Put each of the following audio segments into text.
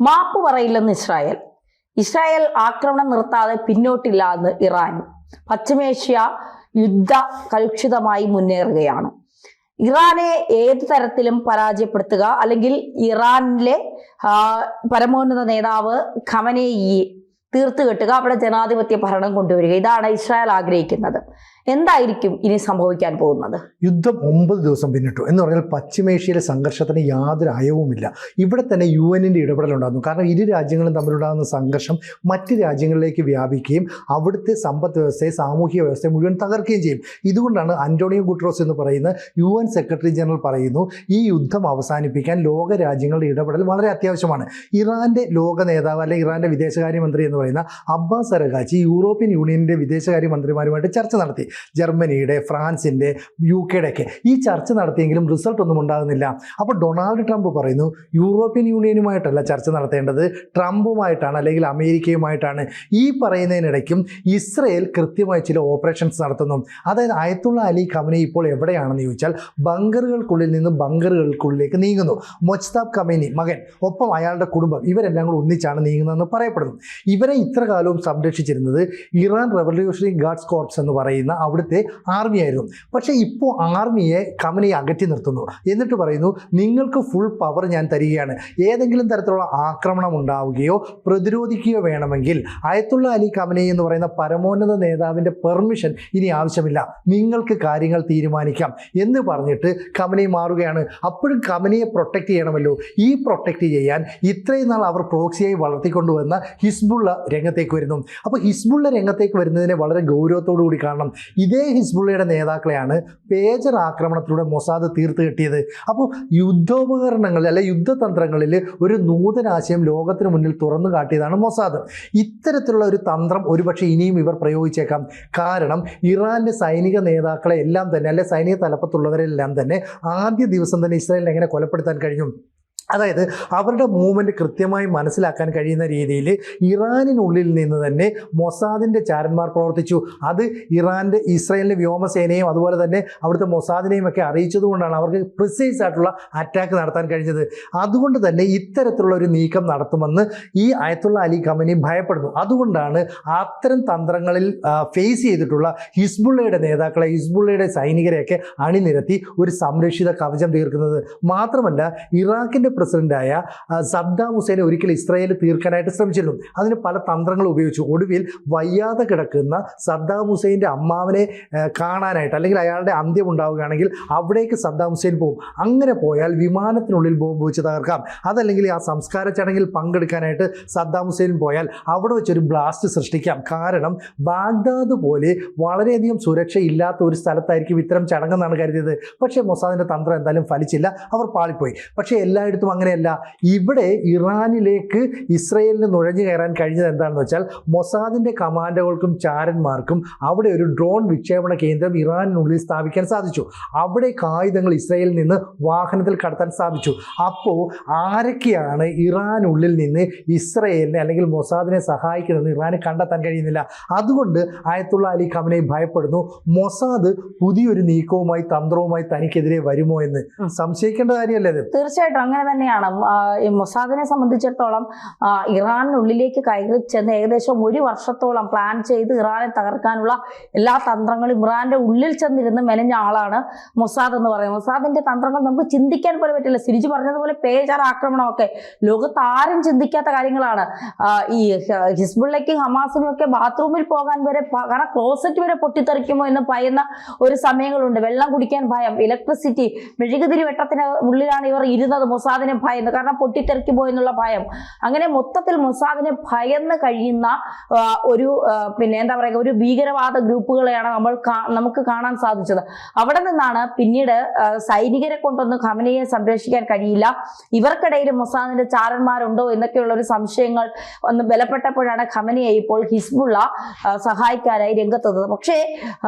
മാപ്പ് പറയില്ലെന്ന് Israel ആക്രമണം നിർത്താതെ പിന്നോട്ടില്ല എന്ന് ഇറാൻ. പശ്ചിമേഷ്യ യുദ്ധ കലുഷിതമായി മുന്നേറുകയാണ്. ഇറാനെ ഏത് തരത്തിലും പരാജയപ്പെടുത്തുക, അല്ലെങ്കിൽ ഇറാനിലെ പരമോന്നത നേതാവ് ഖമനേയിയെ തീർത്തുകെട്ടുക, അവിടെ ജനാധിപത്യ ഭരണം കൊണ്ടുവരിക, ഇതാണ് ഇസ്രായേൽ ആഗ്രഹിക്കുന്നത്. എന്തായിരിക്കും ഇനി സംഭവിക്കാൻ പോകുന്നത്? യുദ്ധം 9 ദിവസം പിന്നിട്ടു എന്ന് പറഞ്ഞാൽ പശ്ചിമേഷ്യയിലെ സംഘർഷത്തിന് യാതൊരു അയവുമില്ല. ഇവിടെ തന്നെ UN ഇടപെടലുണ്ടാകുന്നു. കാരണം ഇരു രാജ്യങ്ങളും തമ്മിലുണ്ടാകുന്ന സംഘർഷം മറ്റ് രാജ്യങ്ങളിലേക്ക് വ്യാപിക്കുകയും അവിടുത്തെ സമ്പദ് വ്യവസ്ഥയെ, സാമൂഹിക വ്യവസ്ഥയെ മുഴുവൻ തകർക്കുകയും ചെയ്യും. ഇതുകൊണ്ടാണ് അന്റോണിയോ ഗുട്ടറസ് എന്ന് പറയുന്ന UN സെക്രട്ടറി ജനറൽ പറയുന്നു, ഈ യുദ്ധം അവസാനിപ്പിക്കാൻ ലോക രാജ്യങ്ങളുടെ ഇടപെടൽ വളരെ അത്യാവശ്യമാണ്. ഇറാന്റെ ലോക നേതാവ് അല്ലെങ്കിൽ ഇറാന്റെ വിദേശകാര്യമന്ത്രി എന്ന് പറയുന്ന അബ്ബാസ് അരഗാച്ചി യൂറോപ്യൻ യൂണിയനിന്റെ വിദേശകാര്യമന്ത്രിമാരുമായിട്ട് ചർച്ച നടത്തി. ജർമ്മനിയുടെ, ഫ്രാൻസിൻ്റെ, UK ഒക്കെ ഈ ചർച്ച നടത്തിയെങ്കിലും റിസൾട്ട് ഒന്നും ഉണ്ടാകുന്നില്ല. അപ്പോൾ ഡൊണാൾഡ് ട്രംപ് പറയുന്നു, യൂറോപ്യൻ യൂണിയനുമായിട്ടല്ല ചർച്ച നടത്തേണ്ടത്, ട്രംപുമായിട്ടാണ് അല്ലെങ്കിൽ അമേരിക്കയുമായിട്ടാണ്. ഈ പറയുന്നതിനിടയ്ക്കും ഇസ്രയേൽ കൃത്യമായി ചില ഓപ്പറേഷൻസ് നടത്തുന്നു. അതായത് അയത്തുള്ള അലി ഖമനേയി ഇപ്പോൾ എവിടെയാണെന്ന് ചോദിച്ചാൽ ബങ്കറുകൾക്കുള്ളിൽ നിന്ന് ബങ്കറുകൾക്കുള്ളിലേക്ക് നീങ്ങുന്നു. മൊജ്താബ് ഖമേനി മകൻ, ഒപ്പം അയാളുടെ കുടുംബം, ഇവരെല്ലാം കൂടെ ഒന്നിച്ചാണ് നീങ്ങുന്നതെന്ന് പറയപ്പെടുന്നു. ഇവരെ ഇത്ര കാലവും സംരക്ഷിച്ചിരുന്നത് ഇറാൻ റവല്യൂഷണറി ഗാർഡ്സ് കോർപ്സ് എന്ന് പറയുന്ന അവിടുത്തെ ആർമിയായിരുന്നു. പക്ഷേ ഇപ്പോൾ ആർമിയെ ഖമനേയി അകറ്റി നിർത്തുന്നു. എന്നിട്ട് പറയുന്നു, നിങ്ങൾക്ക് ഫുൾ പവർ ഞാൻ തരികയാണ്. ഏതെങ്കിലും തരത്തിലുള്ള ആക്രമണം ഉണ്ടാവുകയോ പ്രതിരോധിക്കുകയോ വേണമെങ്കിൽ അയത്തുള്ള അലി ഖമനേയി എന്ന് പറയുന്ന പരമോന്നത നേതാവിൻ്റെ പെർമിഷൻ ഇനി ആവശ്യമില്ല, നിങ്ങൾക്ക് കാര്യങ്ങൾ തീരുമാനിക്കാം എന്ന് പറഞ്ഞിട്ട് ഖമനേയി മാറുകയാണ്. അപ്പോഴും ഖമനേയെ പ്രൊട്ടക്റ്റ് ചെയ്യണമല്ലോ. ഈ പ്രൊട്ടക്റ്റ് ചെയ്യാൻ ഇത്രയും നാൾ അവർ പ്രോക്സിയായി വളർത്തിക്കൊണ്ടുവന്ന ഹിസ്ബുള്ള രംഗത്തേക്ക് വരുന്നു. അപ്പോൾ ഹിസ്ബുള്ള രംഗത്തേക്ക് വരുന്നതിനെ വളരെ ഗൗരവത്തോടു കൂടി കാണണം. ഇതേ ഹിസ്ബുള്ളയുടെ നേതാക്കളെയാണ് പേജർ ആക്രമണത്തിലൂടെ മൊസാദ് തീർത്ത് കിട്ടിയത്. അപ്പോൾ യുദ്ധോപകരണങ്ങളിൽ അല്ലെ യുദ്ധതന്ത്രങ്ങളിൽ ഒരു നൂതനാശയം ലോകത്തിന് മുന്നിൽ തുറന്നു കാട്ടിയതാണ് മൊസാദ്. ഇത്തരത്തിലുള്ള ഒരു തന്ത്രം ഒരുപക്ഷെ ഇനിയും ഇവർ പ്രയോഗിച്ചേക്കാം. കാരണം ഇറാന്റെ സൈനിക നേതാക്കളെ എല്ലാം തന്നെ, അല്ലെ സൈനിക തലപ്പത്തുള്ളവരെല്ലാം തന്നെ ആദ്യ ദിവസം തന്നെ ഇസ്രായേലിനെ എങ്ങനെ കൊലപ്പെടുത്താൻ കഴിഞ്ഞു. അതായത് അവരുടെ മൂവ്മെൻറ്റ് കൃത്യമായി മനസ്സിലാക്കാൻ കഴിയുന്ന രീതിയിൽ ഇറാനിനുള്ളിൽ നിന്ന് തന്നെ മൊസാദിൻ്റെ ചാരന്മാർ പ്രവർത്തിച്ചു. അത് ഇസ്രായേലിൻ്റെ വ്യോമസേനയും അതുപോലെ തന്നെ അവിടുത്തെ മൊസാദിനെയും ഒക്കെ അറിയിച്ചതുകൊണ്ടാണ് അവർക്ക് പ്രിസൈസ് ആയിട്ടുള്ള അറ്റാക്ക് നടത്താൻ കഴിഞ്ഞത്. അതുകൊണ്ട് തന്നെ ഇത്തരത്തിലുള്ള ഒരു നീക്കം നടത്തുമെന്ന് ഈ അയത്തുള്ള അലി ഖമനേയി ഭയപ്പെടുന്നു. അതുകൊണ്ടാണ് അത്തരം തന്ത്രങ്ങളിൽ ഫേസ് ചെയ്തിട്ടുള്ള ഹിസ്ബുള്ളയുടെ നേതാക്കളെ, ഹിസ്ബുള്ളയുടെ സൈനികരെയൊക്കെ അണിനിരത്തി ഒരു സംരക്ഷിത കവചം തീർക്കുന്നത്. മാത്രമല്ല ഇറാഖിൻ്റെ പ്രസിഡന്റായ സദ്ദാം ഹുസൈനെ ഒരിക്കൽ ഇസ്രായേൽ തീർക്കാനായിട്ട് ശ്രമിച്ചിരുന്നു. അതിന് പല തന്ത്രങ്ങൾ ഉപയോഗിച്ചു. ഒടുവിൽ വയ്യാതെ കിടക്കുന്ന സദ്ദാം ഹുസൈൻ്റെ അമ്മാവനെ കാണാനായിട്ട്, അല്ലെങ്കിൽ അയാളുടെ അന്ത്യം ഉണ്ടാവുകയാണെങ്കിൽ അവിടേക്ക് സദ്ദാം ഹുസൈൻ പോകും. അങ്ങനെ പോയാൽ വിമാനത്തിനുള്ളിൽ ബോംബ് വെച്ച് തകർക്കാം. അതല്ലെങ്കിൽ ആ സംസ്കാര ചടങ്ങിൽ പങ്കെടുക്കാനായിട്ട് സദ്ദാം ഹുസൈൻ പോയാൽ അവിടെ വെച്ചൊരു ബ്ലാസ്റ്റ് സൃഷ്ടിക്കാം. കാരണം ബാഗ്ദാദ് പോലെ വളരെയധികം സുരക്ഷ ഇല്ലാത്ത ഒരു സ്ഥലത്തായിരിക്കും ഇത്തരം ചടങ്ങെന്നാണ് കരുതിയത്. പക്ഷേ മൊസാദിൻ്റെ തന്ത്രം എന്തായാലും ഫലിച്ചില്ല, അവർ പാളിപ്പോയി. പക്ഷേ എല്ലായിടത്തും അങ്ങനെയല്ല. ഇവിടെ ഇറാനിലേക്ക് ഇസ്രയേലിന് നുഴഞ്ഞു കയറാൻ കഴിഞ്ഞത് എന്താണെന്ന് വെച്ചാൽ മൊസാദിൻ്റെ കമാൻഡോകൾക്കും ചാരന്മാർക്കും അവിടെ ഒരു ഡ്രോൺ വിക്ഷേപണ കേന്ദ്രം ഇറാനിനുള്ളിൽ സ്ഥാപിക്കാൻ സാധിച്ചു. അവിടെ ആയുധങ്ങൾ ഇസ്രയേലിൽ നിന്ന് വാഹനത്തിൽ കടത്താൻ സാധിച്ചു. അപ്പോൾ ആരൊക്കെയാണ് ഇറാനുള്ളിൽ നിന്ന് ഇസ്രയേലിനെ അല്ലെങ്കിൽ മൊസാദിനെ സഹായിക്കുന്നതെന്ന് ഇറാന് കണ്ടെത്താൻ കഴിയുന്നില്ല. അതുകൊണ്ട് അയത്തുള്ള അലി ഖമനേയി ഭയപ്പെടുന്നു, മൊസാദ് പുതിയൊരു നീക്കവുമായി തന്ത്രവുമായി തനിക്കെതിരെ വരുമോ എന്ന്. സംശയിക്കേണ്ട കാര്യമല്ലേ ഇത്? തീർച്ചയായിട്ടും അങ്ങനെ തന്നെയാണ്. മൊസാദിനെ സംബന്ധിച്ചിടത്തോളം ഇറാനുള്ളിലേക്ക് കയറി ചെന്ന് ഏകദേശം 1 വർഷത്തോളം പ്ലാൻ ചെയ്ത് ഇറാനെ തകർക്കാനുള്ള എല്ലാ തന്ത്രങ്ങളും ഇറാന്റെ ഉള്ളിൽ ചെന്നിരുന്ന് മെനഞ്ഞ ആളാണ് മൊസാദ് എന്ന് പറയുന്നത്. മൊസാദിന്റെ തന്ത്രങ്ങൾ നമുക്ക് ചിന്തിക്കാൻ പോലും പറ്റില്ല. സിരിജ് പറഞ്ഞതുപോലെ പേജർ ആക്രമണമൊക്കെ ലോകത്ത് ആരും ചിന്തിക്കാത്ത കാര്യങ്ങളാണ്. ഈ ഹിസ്ബുള്ളയ്ക്കും ഹമാസിനും ഒക്കെ ബാത്റൂമിൽ പോകാൻ വരെ, കാരണം ക്ലോസറ്റ് വരെ പൊട്ടിത്തെറിക്കുമോ എന്ന് ഭയന്ന ഒരു സമയങ്ങളുണ്ട്. വെള്ളം കുടിക്കാൻ ഭയം, ഇലക്ട്രിസിറ്റി, മെഴുകുതിരി വെട്ടത്തിന് ഉള്ളിലാണ് ഇവർ ഇരുന്നത് മൊസാദിനെ ഭയന്ന്, കാരണം പൊട്ടിത്തെറിക്കുമോ എന്നുള്ള ഭയം. അങ്ങനെ മൊത്തത്തിൽ മൊസാദിനെ ഭയന്ന് കഴിയുന്ന ഒരു എന്താ പറയുക, ഒരു ഭീകരവാദ ഗ്രൂപ്പുകളെയാണ് നമുക്ക് കാണാൻ സാധിച്ചത്. അവിടെ നിന്നാണ് പിന്നീട് സൈനികരെ കൊണ്ടൊന്നും ഖമനേയെ സംരക്ഷിക്കാൻ കഴിയില്ല, ഇവർക്കിടയിൽ മൊസാദിന്റെ ചാരന്മാരുണ്ടോ എന്നൊക്കെയുള്ള ഒരു സംശയങ്ങൾ ഒന്ന് ബലപ്പെട്ടപ്പോഴാണ് ഖമനേയെ ഇപ്പോൾ ഹിസ്ബുള്ള സഹായിക്കാനായി രംഗത്തെത്തുന്നത്. പക്ഷേ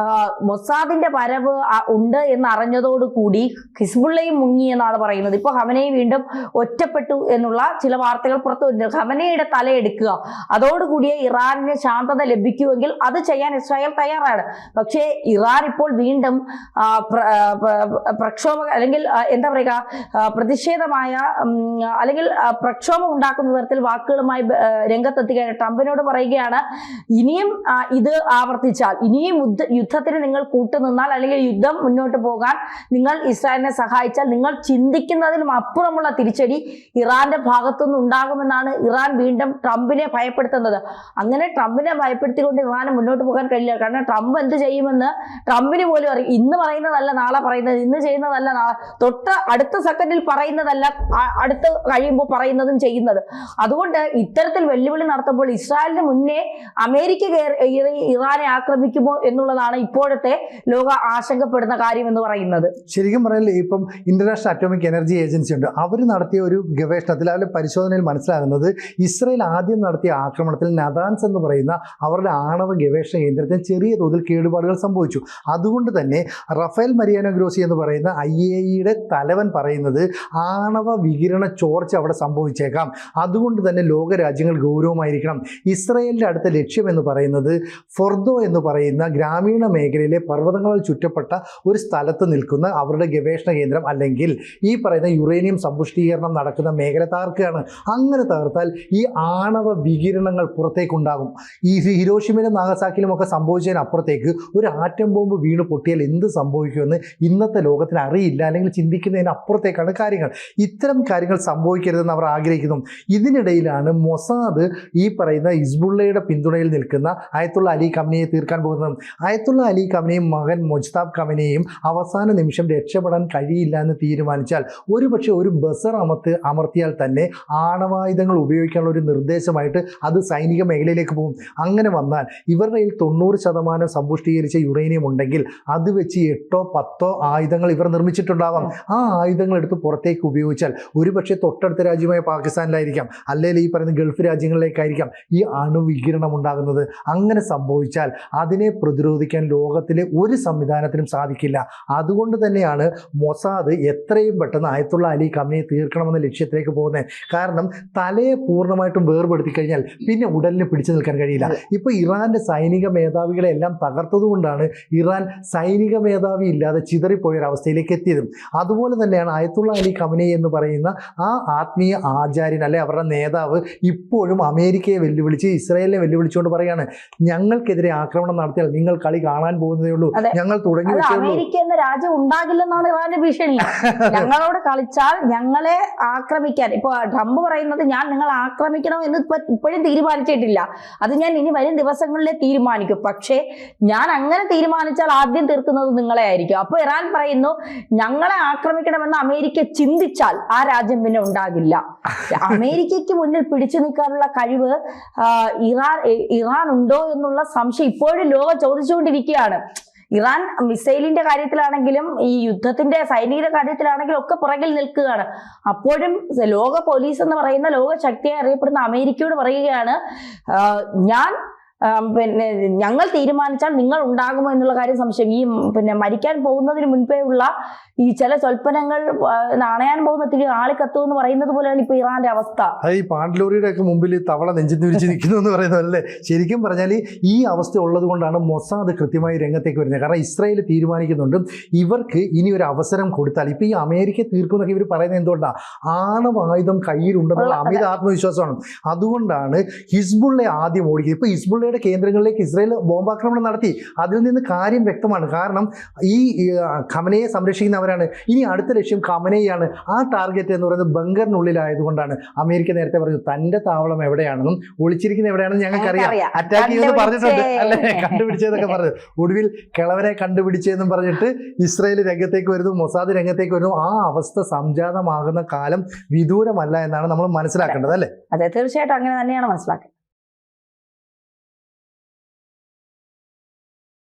മൊസാദിന്റെ വരവ് ഉണ്ട് എന്ന് അറിഞ്ഞതോടുകൂടി ഹിസ്ബുള്ളയും മുങ്ങി എന്നാണ് പറയുന്നത്. ഇപ്പോൾ ഖമനേയി വീണ്ടും ഒറ്റപ്പെട്ടു എന്നുള്ള ചില വാർത്തകൾ പുറത്തു വരുന്നുണ്ട്. ഖമനയുടെ തലയെടുക്കുക, അതോടുകൂടിയ ഇറാനിന് ശാന്തത ലഭിക്കുമെങ്കിൽ അത് ചെയ്യാൻ ഇസ്രായേൽ തയ്യാറാണ്. പക്ഷേ ഇറാൻ ഇപ്പോൾ വീണ്ടും പ്രക്ഷോഭം അല്ലെങ്കിൽ എന്താ പറയുക, പ്രതിഷേധമായ അല്ലെങ്കിൽ പ്രക്ഷോഭം ഉണ്ടാക്കുന്ന തരത്തിൽ വാക്കുകളുമായി രംഗത്തെത്തുകയാണ്. ട്രംപിനോട് പറയുകയാണ്, ഇനിയും ഇത് ആവർത്തിച്ചാൽ, ഇനിയും യുദ്ധത്തിന് നിങ്ങൾ കൂട്ടുനിന്നാൽ അല്ലെങ്കിൽ യുദ്ധം മുന്നോട്ട് പോകാൻ നിങ്ങൾ ഇസ്രായേലിനെ സഹായിച്ചാൽ നിങ്ങൾ ചിന്തിക്കുന്നതിനും അപ്പുറമുള്ള തിരിച്ചടി ഇറാന്റെ ഭാഗത്തുനിന്ന് ഉണ്ടാകുമെന്നാണ് ഇറാൻ വീണ്ടും ട്രംപിനെ ഭയപ്പെടുത്തുന്നത്. അങ്ങനെ ട്രംപിനെ ഭയപ്പെടുത്തിക്കൊണ്ട് ഇറാന് മുന്നോട്ട് പോകാൻ കഴിയില്ല. കാരണം ട്രംപ് എന്ത് ചെയ്യുമെന്ന് ട്രംപിന് പോലും അറിയും. ഇന്ന് പറയുന്നതല്ല നാളെ പറയുന്നത്, ഇന്ന് ചെയ്യുന്നതല്ല നാളെ, തൊട്ട് അടുത്ത സെക്കൻഡിൽ പറയുന്നതല്ല അടുത്ത് കഴിയുമ്പോൾ പറയുന്നതും ചെയ്യുന്നത്. അതുകൊണ്ട് ഇത്തരത്തിൽ വെല്ലുവിളി നടത്തുമ്പോൾ ഇസ്രായേലിന് മുന്നേ അമേരിക്ക ഇറാനെ ആക്രമിക്കുമോ എന്നുള്ളതാണ് ഇപ്പോഴത്തെ ലോക ആശങ്കപ്പെടുന്ന കാര്യം എന്ന് പറയുന്നത്. ശരിക്കും പറഞ്ഞാൽ ഇപ്പം ഇന്റർനാഷണൽ അറ്റോമിക് എനർജി ഏജൻസി ഉണ്ട്, അവർ നടത്തിയ ഒരു ഗവേഷണത്തിൽ അതിലെ പരിശോധനയിൽ മനസ്സിലാകുന്നത് ഇസ്രായേൽ ആദ്യം നടത്തിയ ആക്രമണത്തിൽ നദാൻസ് എന്ന് പറയുന്ന അവരുടെ ആണവ ഗവേഷണ കേന്ദ്രത്തിന് ചെറിയ തോതിൽ കേടുപാടുകൾ സംഭവിച്ചു. അതുകൊണ്ട് തന്നെ റഫേൽ മരിയാനോ ഗ്രോസി എന്ന് പറയുന്ന IAEA തലവൻ പറയുന്നത് ആണവ വികിരണ ചോർച്ച അവിടെ സംഭവിച്ചേക്കാം. അതുകൊണ്ട് തന്നെ ലോകരാജ്യങ്ങൾ ഗൗരവമായിരിക്കണം. ഇസ്രായേലിൻ്റെ അടുത്ത ലക്ഷ്യം എന്ന് പറയുന്നത് ഫൊർദോ എന്ന് പറയുന്ന ഗ്രാമീണ മേഖലയിലെ പർവ്വതങ്ങളിൽ ചുറ്റപ്പെട്ട ഒരു സ്ഥലത്ത് നിൽക്കുന്ന അവരുടെ ഗവേഷണ കേന്ദ്രം അല്ലെങ്കിൽ ഈ പറയുന്ന യുറേനിയം സമ്പുഷ്ടീകരണം നടക്കുന്ന മേഖല തകർക്കുകയാണ്. അങ്ങനെ തകർത്താൽ ഈ ആണവ വികിരണങ്ങൾ പുറത്തേക്കുണ്ടാകും. ഈ ഹിരോഷിമയിലും നാഗസാക്കിയിലും ഒക്കെ സംഭവിച്ചതിനപ്പുറത്തേക്ക് ഒരു ആറ്റം ബോംബ് വീണ് പൊട്ടിയാൽ എന്ത് സംഭവിക്കുമെന്ന് ഇന്നത്തെ ലോകത്തിന് അറിയില്ല, അല്ലെങ്കിൽ ചിന്തിക്കുന്നതിന് അപ്പുറത്തേക്കാണ് കാര്യങ്ങൾ. ഇത്തരം കാര്യങ്ങൾ സംഭവിക്കരുതെന്ന് അവർ ആഗ്രഹിക്കുന്നു. ഇതിനിടയിലാണ് മൊസാദ് ഈ പറയുന്ന ഹിസ്ബുള്ളയുടെ പിന്തുണയിൽ നിൽക്കുന്ന അയത്തുള്ള അലി ഖമനിയെ തീർക്കാൻ പോകുന്നത്. അയത്തുള്ള അലി ഖമനിയും മകൻ മൊജ്താബ് ഖമനിയെയും അവസാന നിമിഷം രക്ഷപ്പെടാൻ കഴിയില്ല എന്ന് തീരുമാനിച്ചാൽ ഒരുപക്ഷെ ഒരു ബസർ അമർത്തിയാൽ തന്നെ ആണവായുധങ്ങൾ ഉപയോഗിക്കാനുള്ള ഒരു നിർദ്ദേശമായിട്ട് അത് സൈനിക മേഖലയിലേക്ക് പോകും. അങ്ങനെ വന്നാൽ ഇവരുടെ കയ്യിൽ 90% സമ്പുഷ്ടീകരിച്ച യുറേനിയം ഉണ്ടെങ്കിൽ അത് വെച്ച് 8-10 ആയുധങ്ങൾ ഇവർ നിർമ്മിച്ചിട്ടുണ്ടാവാം. ആ ആയുധങ്ങൾ എടുത്ത് പുറത്തേക്ക് ഉപയോഗിച്ചാൽ ഒരുപക്ഷെ തൊട്ടടുത്ത രാജ്യമായ പാകിസ്ഥാനിലായിരിക്കാം, അല്ലെങ്കിൽ ഈ പറയുന്ന ഗൾഫ് രാജ്യങ്ങളിലേക്കായിരിക്കാം ഈ അണുവികിരണം ഉണ്ടാകുന്നത്. അങ്ങനെ സംഭവിച്ചാൽ അതിനെ പ്രതിരോധിക്കാൻ ലോകത്തിലെ ഒരു സംവിധാനത്തിനും സാധിക്കില്ല. അതുകൊണ്ട് തന്നെയാണ് മൊസാദ് എത്രയും പെട്ടെന്ന് അയത്തുള്ള അലി ഖമനിയെ തീർക്കണമെന്ന ലക്ഷ്യത്തിലേക്ക് പോകുന്നത്. കാരണം തലയെ പൂർണ്ണമായിട്ടും വേർപെടുത്തി കഴിഞ്ഞാൽ പിന്നെ ഉടലിന് പിടിച്ചു നിൽക്കാൻ കഴിയില്ല. ഇപ്പോൾ ഇറാൻ്റെ സൈനിക മേധാവികളെ എല്ലാം തകർത്തതുകൊണ്ടാണ് ഇറാൻ സൈനിക മേധാവി ഇല്ലാതെ ചിതറിപ്പോയൊരവസ്ഥയിലേക്ക് എത്തിയതും. അതുപോലെ തന്നെയാണ് അയത്തുള്ള അലി ഖമനി എന്ന് പറയുന്ന ആ ആത്മീയ ആചാര്യൻ അല്ലെ അവരുടെ നേതാവ് ഇപ്പോഴും അമേരിക്കയെ വെല്ലുവിളിച്ച് ഇസ്രായേലിനെ വെല്ലുവിളിച്ചുകൊണ്ട് പറയാണ്, ഞങ്ങൾക്കെതിരെ ആക്രമണം നടത്തിയാൽ നിങ്ങൾ കളി കാണാൻ പോകുന്നതേ ഉള്ളൂ, ഞങ്ങൾ തുടങ്ങി വെച്ചേ ഉള്ളൂ. അമേരിക്ക എന്ന രാജ്യം ഉണ്ടാകില്ലെന്നാണ് ഇറാന്റെ ഭീഷണി. ഞങ്ങളോട് കളിച്ചാൽ ഞങ്ങളെ ആക്രമിക്കാൻ, ഇപ്പൊ ട്രംപ് പറയുന്നത് ഞാൻ നിങ്ങളെ ആക്രമിക്കണം എന്ന് ഇപ്പോഴും തീരുമാനിച്ചിട്ടില്ല, അത് ഞാൻ ഇനി വരും ദിവസങ്ങളിലെ തീരുമാനിക്കും, പക്ഷേ ഞാൻ അങ്ങനെ തീരുമാനിച്ചാൽ ആദ്യം തീർക്കുന്നത് നിങ്ങളെ ആയിരിക്കും. അപ്പൊ ഇറാൻ പറയുന്നു, ഞങ്ങളെ ആക്രമിക്കണമെന്ന് അമേരിക്ക ചിന്തിച്ചാൽ ആ രാജ്യം പിന്നെ ഉണ്ടാകില്ല. അമേരിക്കയ്ക്ക് മുന്നിൽ പിടിച്ചു നിൽക്കാനുള്ള കഴിവ് ഇറാൻ ഉണ്ടോ എന്നുള്ള സംശയം ഇപ്പോഴും ലോകം ചോദിച്ചുകൊണ്ടിരിക്കുകയാണ്. ഇറാൻ മിസൈലിന്റെ കാര്യത്തിലാണെങ്കിലും ഈ യുദ്ധത്തിന്റെ സൈനിക കാര്യത്തിലാണെങ്കിലും ഒക്കെ പുറകിൽ നിൽക്കുകയാണ്. അപ്പോഴും ലോക പോലീസ് എന്ന് പറയുന്ന ലോക ശക്തിയായി അറിയപ്പെടുന്ന അമേരിക്കയോട് പറയുകയാണ്, ഞങ്ങൾ തീരുമാനിച്ചാൽ നിങ്ങൾ ഉണ്ടാകുമോ എന്നുള്ള കാര്യം സംശയം. ഈ മരിക്കാൻ പോകുന്നതിന് മുൻപേ ഉള്ള ഈ ചില സ്വൽപ്പനങ്ങൾ അണയാൻ പോകുന്ന തിരി ആളിക്കത്തു എന്ന് പറയുന്നത് പോലെയാണ് ഇപ്പൊ ഇറാന്റെ അവസ്ഥ. ഈ പാണ്ഡലോറിയുടെ ഒക്കെ മുമ്പിൽ തവള നെഞ്ചു തിരിച്ച് നിൽക്കുന്നു എന്ന് പറയുന്നതല്ലേ. ശരിക്കും പറഞ്ഞാൽ ഈ അവസ്ഥ ഉള്ളത് കൊണ്ടാണ് മൊസാദ് കൃത്യമായി രംഗത്തേക്ക് വരുന്നത്. കാരണം ഇസ്രായേൽ തീരുമാനിക്കുന്നുണ്ട് ഇവർക്ക് ഇനി ഒരു അവസരം കൊടുത്താൽ, ഇപ്പൊ ഈ അമേരിക്ക തീർക്കുന്നൊക്കെ ഇവർ പറയുന്നത് എന്തുകൊണ്ടാണ്, ആണവായുധം കയ്യിലുണ്ടെന്നുള്ള അമിത ആത്മവിശ്വാസമാണ്. അതുകൊണ്ടാണ് ഹിസ്ബുള്ളയെ ആദ്യം ഓടിക്കുന്നത്. ഇപ്പൊ ഹിസ്ബുള്ളയുടെ കേന്ദ്രങ്ങളിലേക്ക് ഇസ്രായേൽ ബോംബാക്രമണം നടത്തി. അതിൽ നിന്ന് കാര്യം വ്യക്തമാണ്. കാരണം ഈ ഖമനയെ സംരക്ഷിക്കുന്നവരാണ്. ഇനി അടുത്ത ലക്ഷ്യം ഖമനയാണ്. ആ ടാർഗറ്റ് എന്ന് പറയുന്നത് ബങ്കറിനുള്ളിലായതുകൊണ്ടാണ് അമേരിക്ക നേരത്തെ പറഞ്ഞു തന്റെ താവളം എവിടെയാണെന്നും ഒളിച്ചിരിക്കുന്ന എവിടെയാണെന്നും ഞങ്ങൾക്കറിയാം, അറ്റാക്ക് ചെയ്യുമെന്ന് പറഞ്ഞിട്ടുണ്ട് അല്ലെ, കണ്ടുപിടിച്ചതെന്നൊക്കെ പറഞ്ഞു. ഒടുവിൽ കിളവനെ കണ്ടുപിടിച്ചതെന്നും പറഞ്ഞിട്ട് ഇസ്രായേൽ രംഗത്തേക്ക് വരുന്നു, മൊസാദ് രംഗത്തേക്ക് വരുന്നു. ആ അവസ്ഥ സംജാതമാകുന്ന കാലം വിദൂരമല്ല എന്നാണ് നമ്മൾ മനസ്സിലാക്കേണ്ടത് അല്ലേ? അതെ, തീർച്ചയായിട്ടും അങ്ങനെ തന്നെയാണ് മനസ്സിലാക്കുന്നത്.